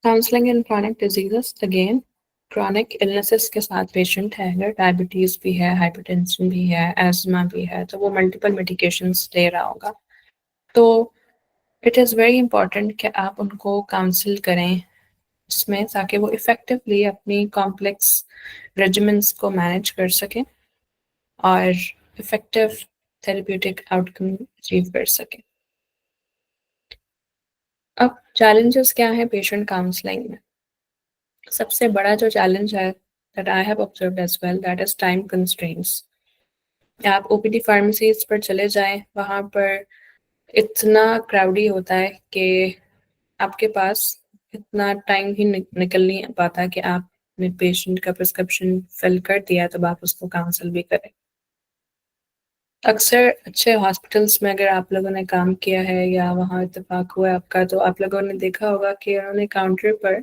Speaker 3: काउंसलिंग इन chronic diseases, again chronic illnesses के साथ पेशेंट है, अगर डायबिटीज भी है, हाइपरटेंशन भी है, एस्मा भी है, तो वो मल्टीपल मेडिकेशंस ले रहा होगा. तो इट इज़ वेरी इंपॉर्टेंट कि आप उनको काउंसिल करें उसमें, ताकि वो इफेक्टिवली अपनी कॉम्प्लेक्स रेजिमेंट्स को मैनेज कर सकें और इफेक्टिव थेरेप्यूटिक आउटकम अचीव कर सकें. अब चैलेंजेस क्या है पेशेंट काउंसलिंग में? सबसे बड़ा जो चैलेंज है that I have observed as well, that is time constraints. आप ओपीडी फार्मेसीज पर चले जाएं, वहाँ पर इतना क्राउडी होता है कि आपके पास इतना टाइम ही निकल नहीं पाता कि आपने पेशेंट का प्रिस्क्रिप्शन फिल कर दिया तब आप उसको काउंसिल भी करें. अक्सर अच्छे हॉस्पिटल्स में अगर आप लोगों ने काम किया है या वहाँ इत्तेफाक हुआ है आपका, तो आप लोगों ने देखा होगा कि उन्होंने काउंटर पर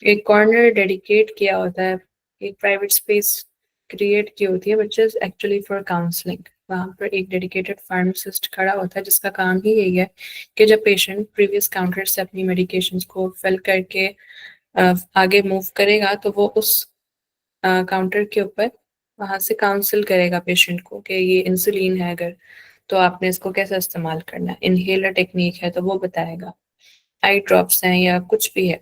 Speaker 3: एक कॉर्नर डेडिकेट किया होता है, एक प्राइवेट स्पेस क्रिएट की होती है which is actually for counselling. वहाँ पर एक डेडिकेटेड फार्मासिस्ट खड़ा होता है जिसका काम ही यही है कि जब पेशेंट प्रीवियस काउंटर से अपनी मेडिकेशंस को फिल करके आगे मूव करेगा तो वो उस काउंटर के ऊपर वहाँ से काउंसिल करेगा पेशेंट को कि ये इंसुलिन है अगर तो आपने इसको कैसे इस्तेमाल करना है, इनहेलर टेक्निक है तो वो बताएगा, आई ड्रॉप्स हैं या कुछ भी है।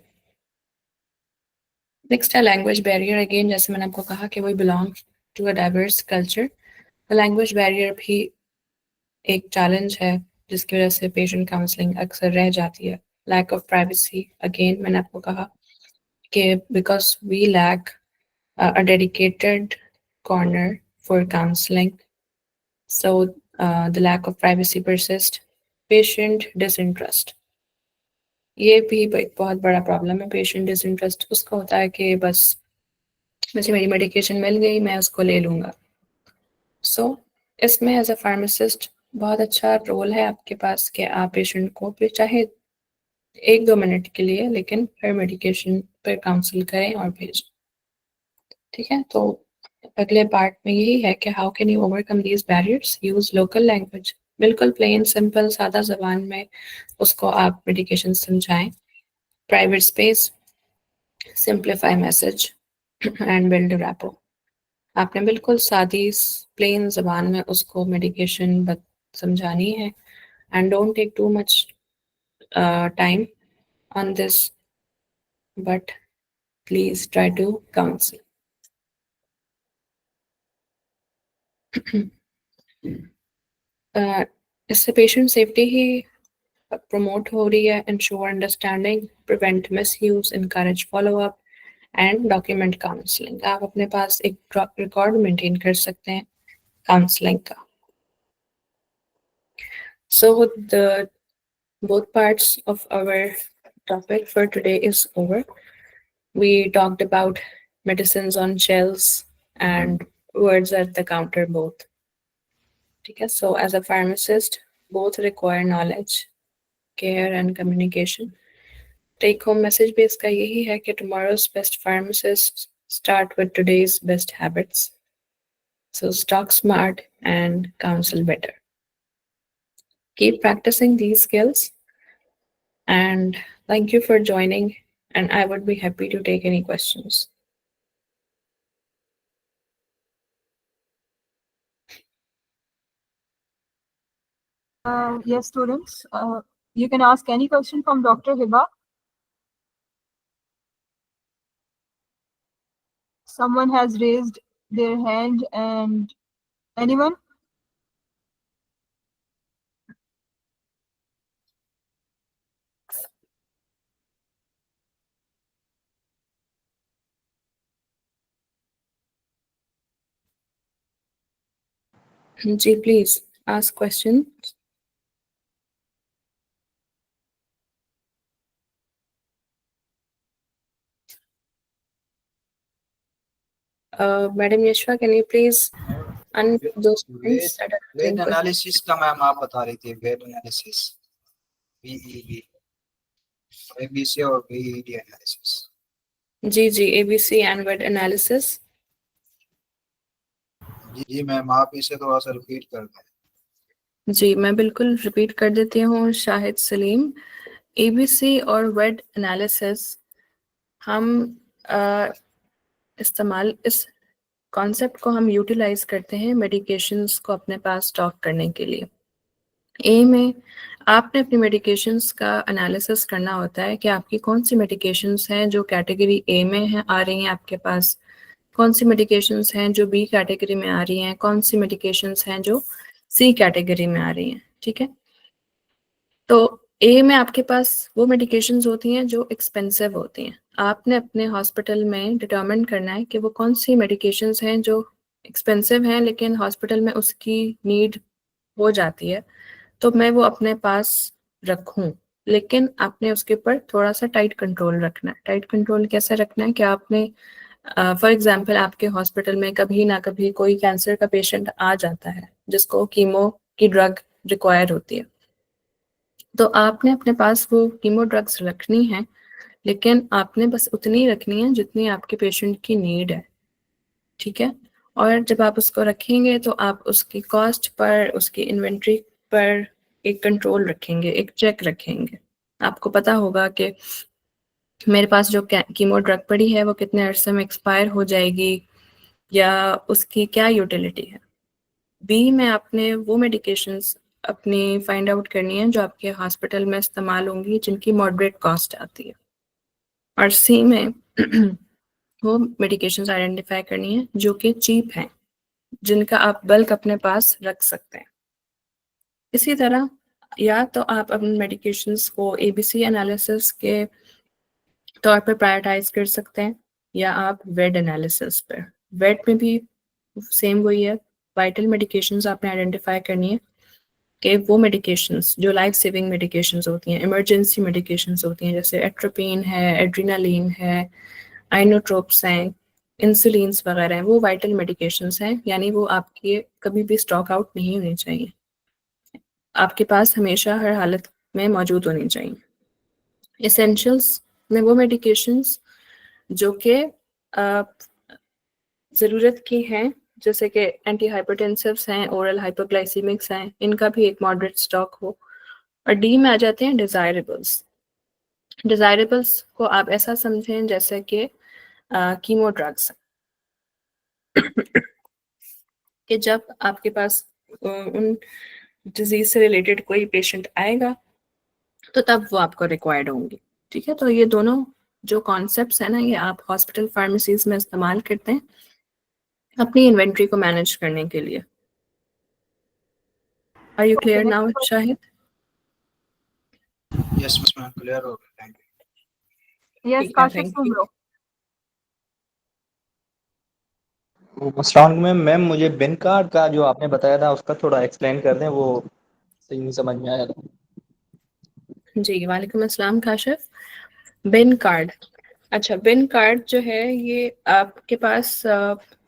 Speaker 3: नेक्स्ट है लैंग्वेज बैरियर। अगेन जैसे मैंने आपको कहा कि we belong to a diverse culture, तो लैंग्वेज बैरियर भी एक चैलेंज है जिसकी वजह से पेशेंट काउंसलिंग अक्सर रह जाती है। लैक ऑफ प्राइवेसी, अगेन मैंने आपको कहा कि because we lack a dedicated corner for counseling. So the lack of privacy persists. Patient disinterest. ये भी एक बहुत बड़ा प्रॉब्लम है। पेशेंट डिसइंटरेस्ट उसका होता है कि बस मुझे मेरी मेडिकेशन मिल गई मैं उसको ले लूँगा। सो इसमें एज अ फार्मासिस्ट बहुत अच्छा रोल है आपके पास कि आप पेशेंट को फिर चाहे 1-2 मिनट के लिए लेकिन फिर मेडिकेशन पर काउंसिल करें और भेजें। ठीक है, तो अगले पार्ट में यही है कि how can you overcome these barriers, use local language. बिल्कुल प्लेन सिंपल सादा जबान में उसको आप मेडिकेशन समझाएं। Private space, simplify message and build rapport. आपने बिल्कुल सादी प्लेन जबान में उसको मेडिकेशन समझानी है and don't take too much time on this but please try to counsel. इससे पेशेंट सेफ्टी ही प्रमोट हो रही है। Ensure understanding, prevent misuse, encourage follow up and document counselling. आप अपने पास एक रिकॉर्ड मेंटेन कर सकते हैं काउंसलिंग का। So the both parts of our topic for today is over. We talked about medicines on shelves and words at the counter both. Okay, so as a pharmacist, both require knowledge, care and communication. Take home message भी इसका यही है कि tomorrow's best pharmacists start with today's best habits. So stock smart and counsel better. Keep practicing these skills and thank you for joining and I would be happy to take any questions.
Speaker 1: Yes, students, you can ask any question from Dr. Hiba. Someone has raised their hand and anyone?
Speaker 3: Ji, please ask questions. Madam Yashwa, can you please those students that are
Speaker 2: VED
Speaker 3: asking
Speaker 2: analysis का ma'am आप बता रही थी, VED analysis, VED, ABC और VED analysis.
Speaker 3: जी जी, ABC and word analysis.
Speaker 2: जी ma'am, आप इसे थोड़ा सा रिपीट कर दें।
Speaker 3: जी मैं बिल्कुल रिपीट कर देती हूँ शाहिद सलीम। ABC और वेड एनालिसिस हम इस्तेमाल इस कॉन्सेप्ट को हम यूटिलाइज करते हैं मेडिकेशंस को अपने पास स्टॉक करने के लिए। ए में आपने अपनी मेडिकेशंस का एनालिसिस करना होता है कि आपकी कौन सी मेडिकेशंस हैं जो कैटेगरी ए में हैं आ रही हैं आपके पास, कौन सी मेडिकेशंस हैं जो बी कैटेगरी में आ रही हैं, कौन सी मेडिकेशंस हैं जो सी कैटेगरी में आ रही हैं। ठीक है, तो ए में आपके पास वो मेडिकेशंस होती हैं जो एक्सपेंसिव होती हैं। आपने अपने हॉस्पिटल में डिटरमिन करना है कि वो कौन सी मेडिकेशंस हैं जो एक्सपेंसिव हैं लेकिन हॉस्पिटल में उसकी नीड हो जाती है तो मैं वो अपने पास रखूं, लेकिन आपने उसके ऊपर थोड़ा सा टाइट कंट्रोल रखना है। टाइट कंट्रोल कैसे रखना है कि आपने फॉर एग्जांपल आपके हॉस्पिटल में कभी ना कभी कोई कैंसर का पेशेंट आ जाता है जिसको कीमो की ड्रग रिक्वायर होती है, तो आपने अपने पास वो कीमो ड्रग्स रखनी है लेकिन आपने बस उतनी रखनी है जितनी आपके पेशेंट की नीड है, ठीक है। और जब आप उसको रखेंगे तो आप उसकी कॉस्ट पर, उसकी इन्वेंट्री पर एक कंट्रोल रखेंगे, एक चेक रखेंगे। आपको पता होगा कि मेरे पास जो कीमो ड्रग पड़ी है वो कितने अरसे में एक्सपायर हो जाएगी या उसकी क्या यूटिलिटी है। बी में आपने वो मेडिकेशंस अपनी फाइंड आउट करनी है जो आपके हॉस्पिटल में इस्तेमाल होंगी, जिनकी मॉडरेट कॉस्ट आती है। और सी में वो मेडिकेशंस आइडेंटिफाई करनी है जो कि चीप हैं, जिनका आप बल्क अपने पास रख सकते हैं। इसी तरह या तो आप अपने मेडिकेशंस को एबीसी एनालिसिस के तौर पर प्रायोरिटाइज कर सकते हैं, या आप वेड एनालिसिस पर। वेड में भी सेम वही है, वाइटल मेडिकेशंस आपने आइडेंटिफाई करनी है कि वो मेडिकेशंस जो लाइफ सेविंग मेडिकेशंस होती हैं, इमरजेंसी मेडिकेशंस होती हैं, जैसे एट्रोपिन है, एड्रीनालीन है, आइनोट्रोप्स हैं, इंसुलिन्स वगैरह हैं, वो वाइटल मेडिकेशंस हैं, यानी वो आपके कभी भी स्टॉक आउट नहीं होने चाहिए, आपके पास हमेशा हर हालत में मौजूद होनी चाहिए। एसेंशियल्स में वो मेडिकेशंस जो कि ज़रूरत की हैं, जैसे कि एंटी हाइपरटेंसिव्स हैं, ओरल हाइपोग्लाइसीमिक्स हैं, इनका भी एक मॉडरेट स्टॉक हो। और डी में आ जाते हैं डिज़ायरेबल्स। डिज़ायरेबल्स को आप ऐसा समझें जैसे कि कीमो ड्रग्स, कि जब आपके पास उन डिजीज से रिलेटेड कोई पेशेंट आएगा तो तब वो आपको रिक्वायर्ड होंगी, ठीक है। तो ये दोनों जो कॉन्सेप्ट्स हैं ना, ये आप हॉस्पिटल फार्मेसीज में इस्तेमाल करते हैं अपनी इन्वेंट्री को मैनेज करने के लिए। Are you clear now Shahid?
Speaker 2: Yes, ma'am, clear हो गया, thank you.
Speaker 1: यस
Speaker 3: ठीक है,
Speaker 1: काशिफ
Speaker 3: थैंक
Speaker 1: सुन
Speaker 3: यू।
Speaker 1: लो।
Speaker 4: अस्सलाम वालेकुम मैम, मैम मुझे बिन कार्ड का जो आपने बताया था उसका थोड़ा एक्सप्लेन कर दें, वो सही नहीं समझ में आया था।
Speaker 3: जी वालेकुम अस्सलाम काशिफ। बिन कार्ड, अच्छा बिन कार्ड जो है ये आपके पास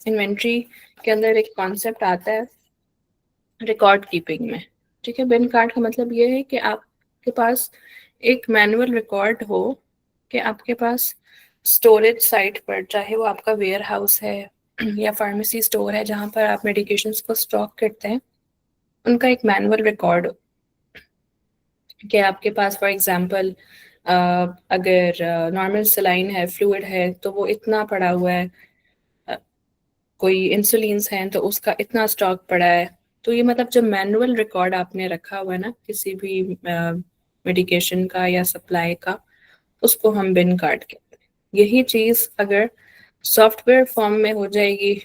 Speaker 3: इन्वेंट्री के अंदर एक कॉन्सेप्ट आता है रिकॉर्ड कीपिंग में, ठीक है। बिन कार्ड का मतलब ये है कि आपके पास एक मैनुअल रिकॉर्ड हो कि आपके पास स्टोरेज साइट पर, चाहे वो आपका वेयर हाउस है या फार्मेसी स्टोर है जहाँ पर आप मेडिकेशंस को स्टॉक करते हैं, उनका एक मैनुअल रिकॉर्ड हो कि आपके पास फॉर एग्जांपल अगर नॉर्मल सलाइन है, फ्लूइड है, तो वो इतना पड़ा हुआ है, कोई इंसुलिन्स हैं तो उसका इतना स्टॉक पड़ा है। तो ये मतलब जब मैनुअल रिकॉर्ड आपने रखा हुआ है ना किसी भी मेडिकेशन का या सप्लाई का, उसको हम बिन कार्ड कहते हैं। यही चीज़ अगर सॉफ्टवेयर फॉर्म में हो जाएगी,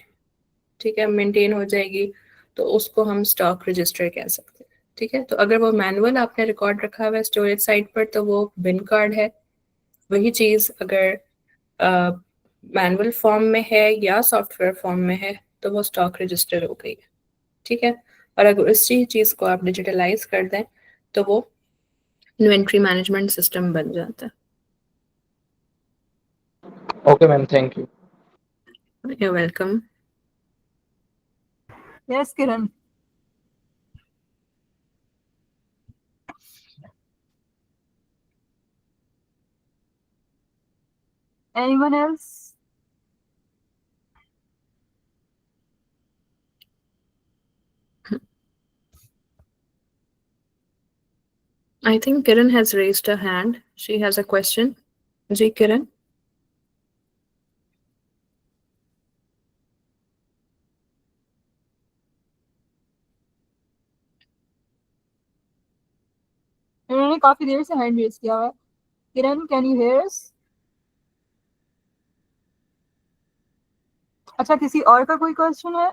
Speaker 3: ठीक है, मेंटेन हो जाएगी, तो उसको हम स्टॉक रजिस्टर कह सकते हैं, ठीक है। तो अगर वो मैनुअल आपने रिकॉर्ड रखा हुआ है स्टोरेज साइट पर तो वो बिन कार्ड है। वही चीज़ अगर मैनुअल फॉर्म में है या सॉफ्टवेयर फॉर्म में है तो वो स्टॉक रजिस्टर हो गई है, ठीक है। और अगर उसी चीज़ को आप डिजिटलाइज कर दें तो वो इन्वेंट्री मैनेजमेंट सिस्टम बन जाता है।
Speaker 4: Okay ma'am, thank you.
Speaker 3: You're welcome.
Speaker 1: Yes Kiran. Anyone else?
Speaker 3: I think Kiran has raised her hand. She has a question. जी किरण।
Speaker 1: उन्होंने काफी देर से हैंड रेज किया हुआ है। किरण, कैन यू हियर अस? अच्छा, किसी और का कोई क्वेश्चन है?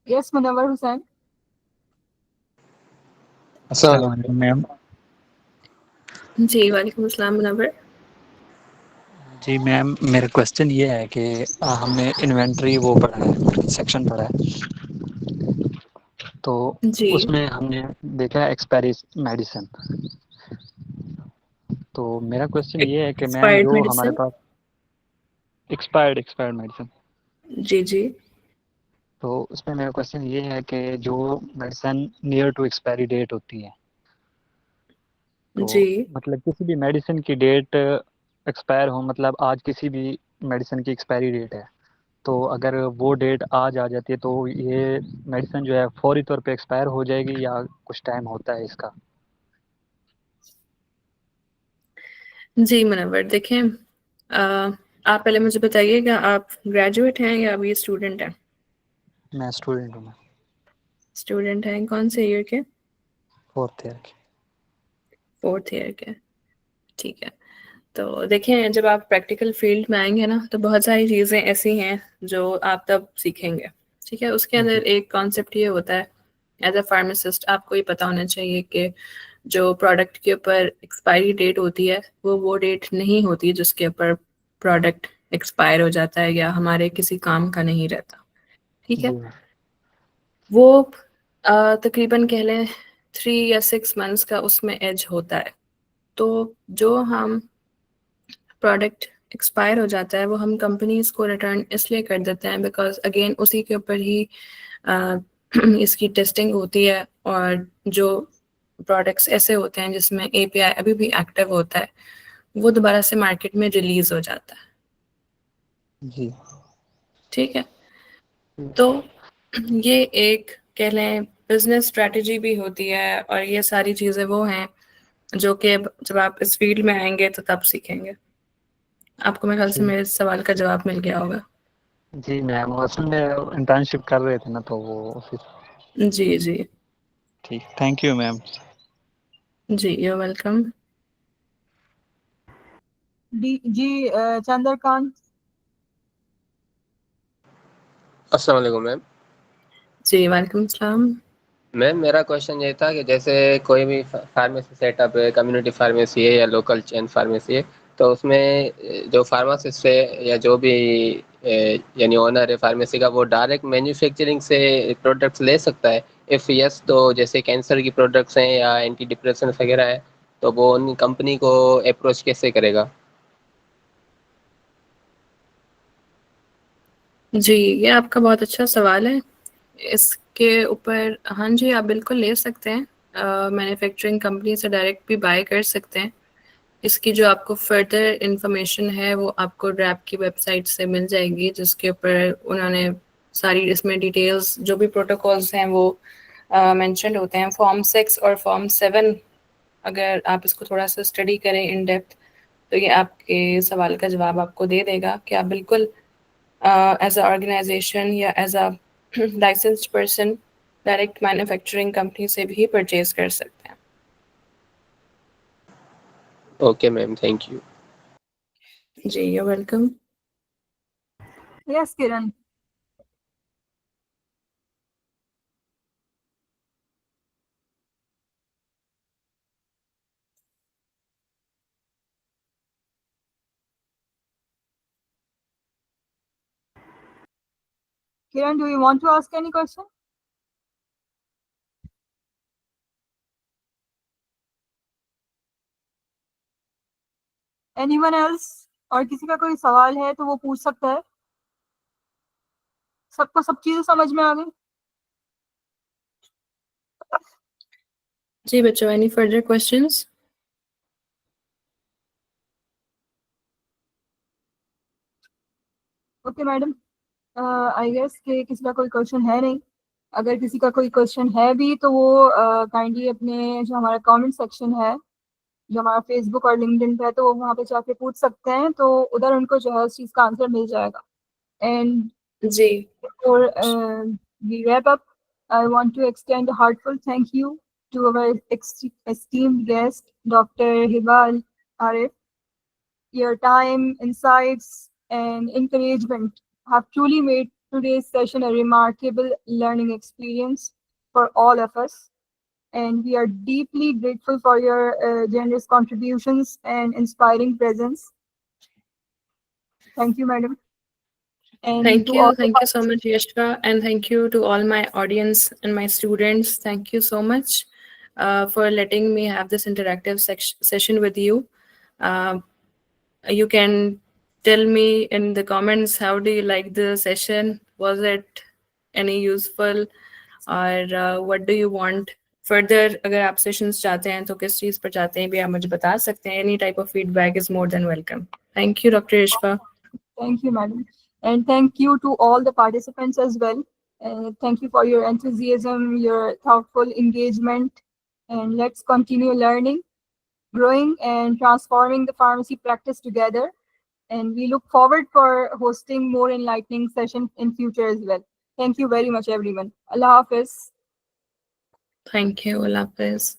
Speaker 1: यस मुनव्वर हुसैन।
Speaker 4: अस्सलाम
Speaker 5: अस्सलाम वालेकुम मैम।
Speaker 3: जी वालेकुम अस्सलाम मुनव्वर।
Speaker 5: जी मैम, मेरा क्वेश्चन ये है कि हमने इन्वेंट्री वो पढ़ा है, सेक्शन पढ़ा है, तो
Speaker 3: जी
Speaker 5: उसमें हमने देखा है एक्सपायरी मेडिसिन। तो मेरा क्वेश्चन ये है कि मैम
Speaker 3: एक्सपायर्ड
Speaker 5: जो हमारे
Speaker 3: मेडिसिन।
Speaker 5: पास एक्सपायर्ड मेडिसिन,
Speaker 3: जी जी।
Speaker 5: तो उसमें मेरा क्वेश्चन ये है कि जो medicine near to expiry date होती है, तो
Speaker 3: जी
Speaker 5: मतलब किसी भी मेडिसिन की डेट एक्सपायर हो, मतलब आज किसी भी मेडिसिन की एक्सपायरी डेट है, तो अगर वो डेट आज आ जाती है तो ये मेडिसिन जो है फौरी तौर पे एक्सपायर हो जाएगी या कुछ टाइम होता है इसका?
Speaker 3: जी मुनव्वर, देखें, आप पहले मुझे बताइएगा, आप ग्रेजुएट हैं या अभी स्टूडेंट हैं?
Speaker 5: मैं स्टूडेंट हूँ, मैं
Speaker 3: स्टूडेंट हैं, कौन से ईयर के?
Speaker 5: 4th ईयर की।
Speaker 3: 4th ईयर के, ठीक है। तो देखें, जब आप प्रैक्टिकल फील्ड में आएंगे ना, तो बहुत सारी चीज़ें ऐसी हैं जो आप तब सीखेंगे, ठीक है। उसके अंदर एक कॉन्सेप्ट ये होता है, एज अ फार्मासिस्ट आपको ये पता होना चाहिए कि जो प्रोडक्ट के ऊपर एक्सपायरी डेट होती है वो डेट नहीं होती जिसके ऊपर प्रोडक्ट एक्सपायर हो जाता है या हमारे किसी काम का नहीं रहता, ठीक है।
Speaker 5: जी
Speaker 3: वो तकरीबन कह लें 3 या 6 मंथ्स का उसमें एज होता है। तो जो हम प्रोडक्ट एक्सपायर हो जाता है वो हम कंपनीज को रिटर्न इसलिए कर देते हैं बिकॉज अगेन उसी के ऊपर ही इसकी टेस्टिंग होती है, और जो प्रोडक्ट्स ऐसे होते हैं जिसमें एपीआई अभी भी एक्टिव होता है वो दोबारा से मार्केट में रिलीज हो जाता है,
Speaker 5: जी।
Speaker 3: ठीक है। तो ये एक कह लें बिजनेस स्ट्रेटजी भी होती है, और ये सारी चीज़ें वो हैं जो कि जब आप इस फील्ड में आएंगे तो तब सीखेंगे। आपको मेरे ख्याल से
Speaker 5: जी
Speaker 3: मेरे सवाल का जवाब मिल गया होगा।
Speaker 5: जी मैम, असल में इंटर्नशिप कर रहे थे ना, तो वो फिर
Speaker 3: जी जी
Speaker 5: ठीक। Thank you ma'am.
Speaker 3: जी, you're welcome।
Speaker 1: जी चंद्रकांत।
Speaker 6: अस्सलाम वालेकुम मैम।
Speaker 3: जी वालेकुम सलाम।
Speaker 6: मैम मेरा क्वेश्चन ये था कि जैसे कोई भी फार्मेसी सेटअप है, कम्युनिटी फार्मेसी है या लोकल चेन फार्मेसी है, तो उसमें जो फार्मासिस्ट है या जो भी यानी ओनर है फार्मेसी का, वो डायरेक्ट मैन्युफैक्चरिंग से प्रोडक्ट्स ले सकता है? इफ़ यस, तो जैसे कैंसर की प्रोडक्ट्स हैं या एंटी डिप्रेशन वगैरह है, तो वो उन कंपनी को अप्रोच कैसे करेगा?
Speaker 3: जी, ये आपका बहुत अच्छा सवाल है। इसके ऊपर हाँ जी, आप बिल्कुल ले सकते हैं, मैन्युफैक्चरिंग कंपनी से डायरेक्ट भी बाय कर सकते हैं। इसकी जो आपको फर्दर इंफॉर्मेशन है वो आपको रैप की वेबसाइट से मिल जाएगी, जिसके ऊपर उन्होंने सारी इसमें डिटेल्स, जो भी प्रोटोकॉल्स हैं वो मेंशन होते हैं। फॉर्म 6 और फॉर्म 7, अगर आप इसको थोड़ा सा स्टडी करें इन डेप्थ, तो ये आपके सवाल का जवाब आपको दे देगा कि आप बिल्कुल एज अ ऑर्गेनाइजेशन या as a licensed person direct manufacturing company से भी परचेज कर सकते हैं।
Speaker 6: Okay ma'am, thank you.
Speaker 3: जी, you're welcome।
Speaker 1: Yes Kiran. Kiran, do you want to ask any question? Anyone else? और किसी का कोई सवाल है तो वो पूछ सकता है। सबको सब चीजें समझ में आ गई?
Speaker 3: जी बच्चों, any further questions?
Speaker 1: Okay madam, I guess कि किसी का कोई क्वेश्चन है नहीं। अगर किसी का कोई क्वेश्चन है भी तो वो काइंडली अपने जो हमारा कमेंट सेक्शन है, जो हमारा फेसबुक और लिंक्डइन पे है, तो वो वहाँ पे जाके पूछ सकते हैं, तो उधर उनको जो है उस चीज़ का आंसर मिल जाएगा। एंड
Speaker 3: जी
Speaker 1: before we wrap up, I want to extend a heartfelt thank you to our esteemed guest, Dr. Hibal Arif. Your time, insights, and encouragement have truly made today's session a remarkable learning experience for all of us. And we are deeply grateful for your generous contributions and inspiring presence. Thank you, madam. And
Speaker 3: thank
Speaker 1: to all
Speaker 3: you,
Speaker 1: the
Speaker 3: thank you so much Yashva, and thank you to all my audience and my students. Thank you so much for letting me have this interactive session with you. You can tell me in the comments, how do you like the session? Was it any useful, or what do you want further अगर आप sessions चाहते हैं तो किस चीज़ पर चाहते हैं भी आप मुझे बता सकते हैं. Any type of feedback is more than welcome. Thank you doctor Ishfa.
Speaker 1: Thank you, madam. And thank you to all the participants as well. Thank you for your enthusiasm, your thoughtful engagement. And let's continue learning, growing, and transforming the pharmacy practice together. And we look forward for hosting more enlightening sessions in future as well. Thank you very much, everyone. Allah Hafiz.
Speaker 3: Thank you. Allah Hafiz.